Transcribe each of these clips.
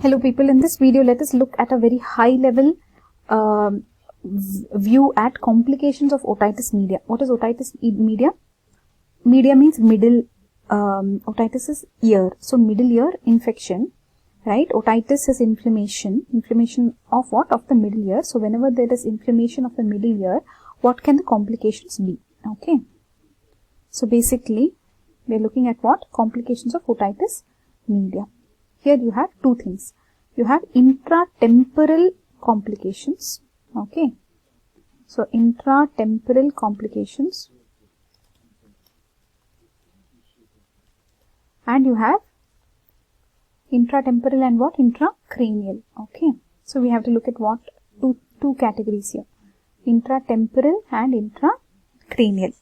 Hello people, in this video let us look at a very high level view at complications of otitis media. What is otitis media? Media means middle, otitis is ear. So middle ear infection, right? Otitis is inflammation of what? Of the middle ear. So whenever there is inflammation of the middle ear, what can the complications be? Okay. So basically we are looking at what? Complications of otitis media. Here you have two things. You have intratemporal complications. Okay. So intratemporal complications. And you have intratemporal and what? Intracranial. Okay. So we have to look at what? Two categories here. Intratemporal and intracranial.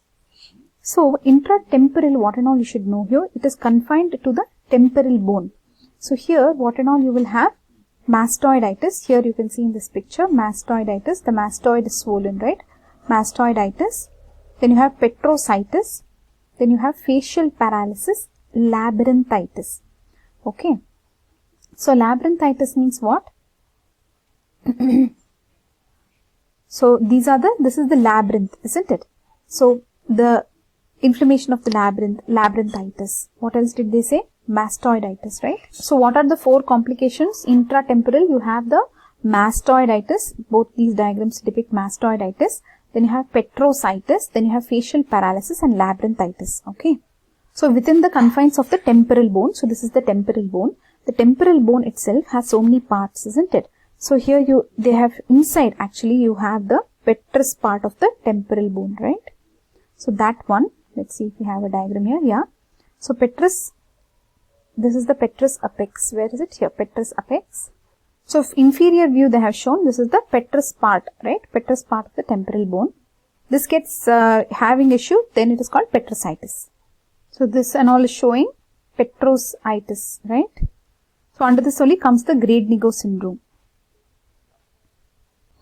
So intratemporal, what and all you should know here, it is confined to the temporal bone. So here what and all you will have mastoiditis. Here you can see in this picture mastoiditis. The mastoid is swollen, right? Mastoiditis. Then you have petrositis. Then you have facial paralysis, labyrinthitis. Okay. So labyrinthitis means what? So this is the labyrinth, isn't it? So the inflammation of the labyrinthitis. What else did they say? Mastoiditis, right? So what are the four complications? Intratemporal, you have the mastoiditis. Both these diagrams depict mastoiditis. Then you have petrositis. Then you have facial paralysis and labyrinthitis. Okay. So within the confines of the temporal bone, so this is the temporal bone. The temporal bone itself has so many parts, isn't it? So here they have inside, actually you have the petrous part of the temporal bone, right? So that one, let's see if we have a diagram here. Yeah. So petrous, this is the petrous apex. Where is it? Here, petrous apex. So inferior view they have shown, this is the petrous part, right? Petrous part of the temporal bone. This gets having issue, then it is called petrositis. So this and all is showing petrositis, right? So under this only comes the Grade-Nigo syndrome.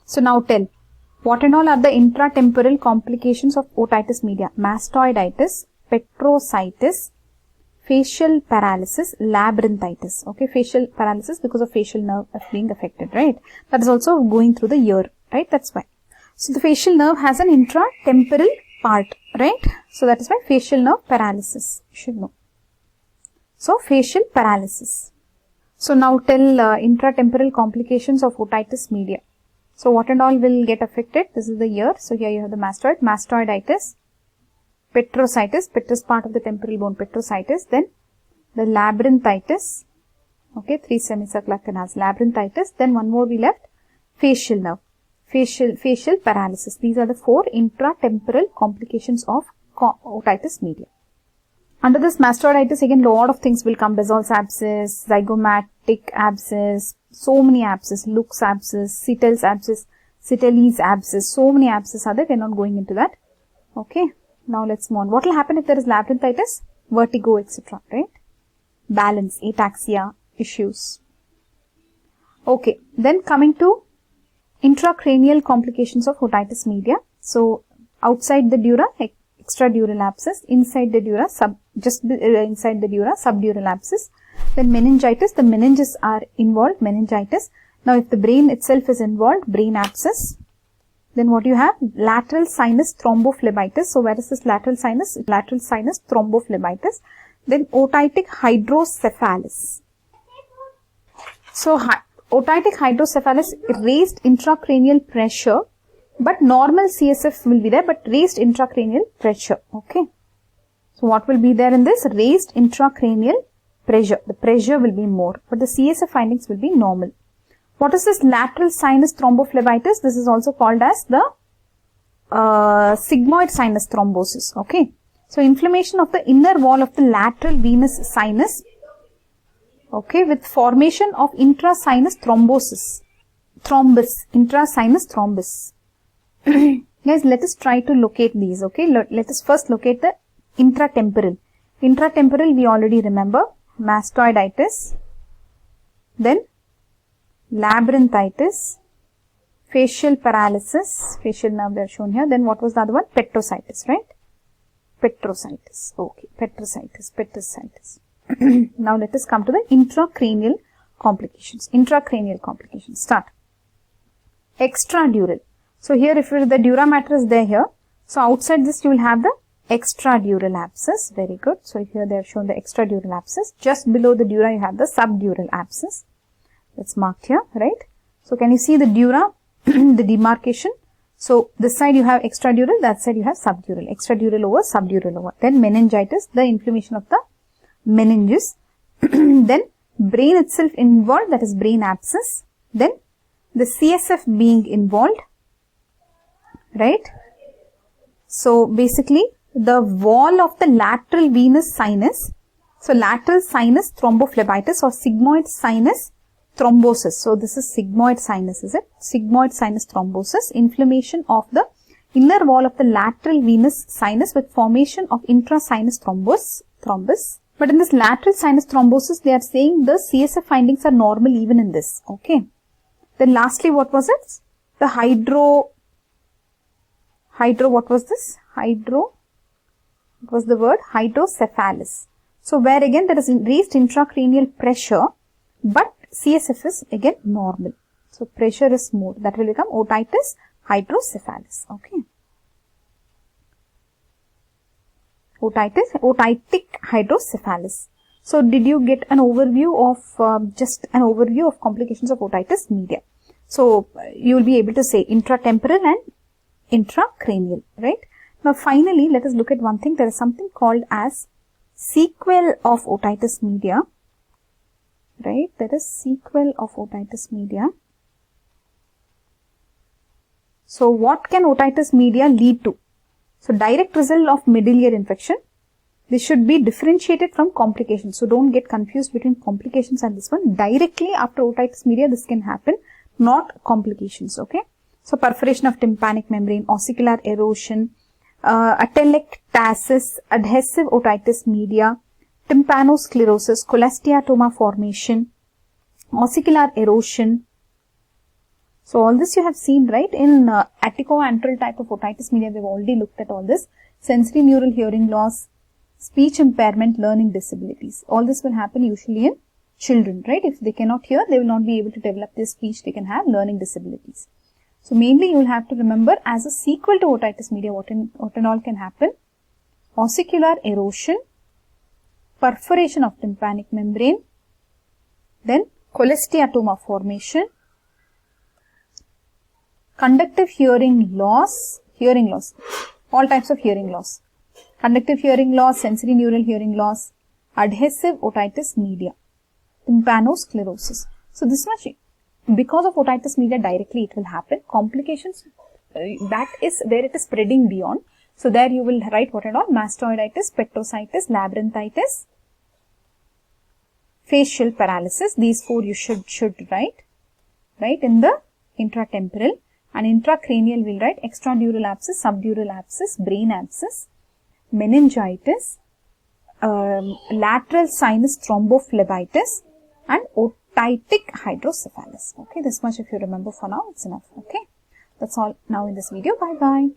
So now tell, what and all are the intratemporal complications of otitis media? Mastoiditis, petrositis, facial paralysis, labyrinthitis. Okay, facial paralysis because of facial nerve being affected, right? That is also going through the ear, right? That's why. So the facial nerve has an intratemporal part, right? So that is why facial nerve paralysis, you should know. So facial paralysis. So now tell intratemporal complications of otitis media. So what and all will get affected? This is the ear. So here you have the mastoiditis, petrositis, petrous part of the temporal bone, petrositis, then the labyrinthitis, okay, 3 semicircular canals, labyrinthitis, then one more we left, facial nerve, facial paralysis. These are the 4 intratemporal complications of otitis media. Under this mastoiditis, again, lot of things will come, Bezold's abscess, zygomatic abscess, so many abscess, Luke's abscess, Sittel's abscess, Sittel's abscess, so many abscess are there, we are not going into that. Okay. Now let's move on. What will happen if there is labyrinthitis? Vertigo, etc. Right? Balance, ataxia issues. Okay. Then coming to intracranial complications of otitis media. So outside the dura, extradural abscess. Inside the dura, inside the dura, subdural abscess. Then meningitis. The meninges are involved. Meningitis. Now if the brain itself is involved, brain abscess. Then what you have? Lateral sinus thrombophlebitis. So where is this lateral sinus? Lateral sinus thrombophlebitis. Then otitic hydrocephalus. So otitic hydrocephalus, raised intracranial pressure, but normal CSF will be there, but raised intracranial pressure. Okay. So what will be there in this? Raised intracranial pressure. The pressure will be more, but the CSF findings will be normal. What is this lateral sinus thrombophlebitis? This is also called as the sigmoid sinus thrombosis. Okay. So inflammation of the inner wall of the lateral venous sinus. Okay. With formation of intrasinus thrombosis. Intrasinus thrombus. Guys, let us try to locate these. Okay. Let us first locate the intratemporal. Intratemporal we already remember. Mastoiditis. Then labyrinthitis, facial paralysis, facial nerve they are shown here. Then what was the other one? Petrositis, right? Petrositis. Okay, petrositis. Now let us come to the intracranial complications, intracranial complications. Start. Extradural. So here if the dura mater is there here, so outside this you will have the extradural abscess. Very good. So here they have shown the extradural abscess. Just below the dura you have the subdural abscess. That's marked here, right? So can you see the dura, the demarcation? So this side you have extradural, that side you have subdural. Extradural over, subdural over. Then meningitis, the inflammation of the meninges. Then brain itself involved, that is brain abscess. Then the CSF being involved, right? So basically the wall of the lateral venous sinus, so lateral sinus thrombophlebitis or sigmoid sinus thrombosis. So this is sigmoid sinus, is it? Sigmoid sinus thrombosis, inflammation of the inner wall of the lateral venous sinus with formation of intrasinus thrombus. But in this lateral sinus thrombosis, they are saying the CSF findings are normal even in this. Okay. Then lastly, what was it? The what was this? What was the word? Hydrocephalus. So where again there is raised intracranial pressure, but CSF is again normal. So pressure is more. That will become otitis hydrocephalus. Okay. Otitic hydrocephalus. So did you get an overview of just an overview of complications of otitis media? So you will be able to say intratemporal and intracranial, right? Now finally, let us look at one thing. There is something called as sequel of otitis media, right? There is sequel of otitis media. So what can otitis media lead to? So direct result of middle ear infection. This should be differentiated from complications. So don't get confused between complications and this one. Directly after otitis media, this can happen, not complications. Okay. So perforation of tympanic membrane, ossicular erosion, atelectasis, adhesive otitis media, tympanosclerosis, cholesteatoma formation, ossicular erosion. So all this you have seen, right? In atticoantral type of otitis media, we've already looked at all this. Sensory neural hearing loss, speech impairment, learning disabilities. All this will happen usually in children, right? If they cannot hear, they will not be able to develop their speech. They can have learning disabilities. So mainly you will have to remember as a sequel to otitis media, what and all can happen? Ossicular erosion, perforation of tympanic membrane, then cholesteatoma formation, conductive hearing loss, all types of hearing loss, conductive hearing loss, sensory neural hearing loss, adhesive otitis media, tympanosclerosis. So this much, because of otitis media directly it will happen. Complications, that is where it is spreading beyond. So there you will write what and all: mastoiditis, petrositis, labyrinthitis, facial paralysis. These four you should write, right, in the intratemporal. And intracranial will write extradural abscess, subdural abscess, brain abscess, meningitis, lateral sinus thrombophlebitis, and otitic hydrocephalus. Okay, this much if you remember for now, it's enough. Okay, that's all now in this video. Bye bye.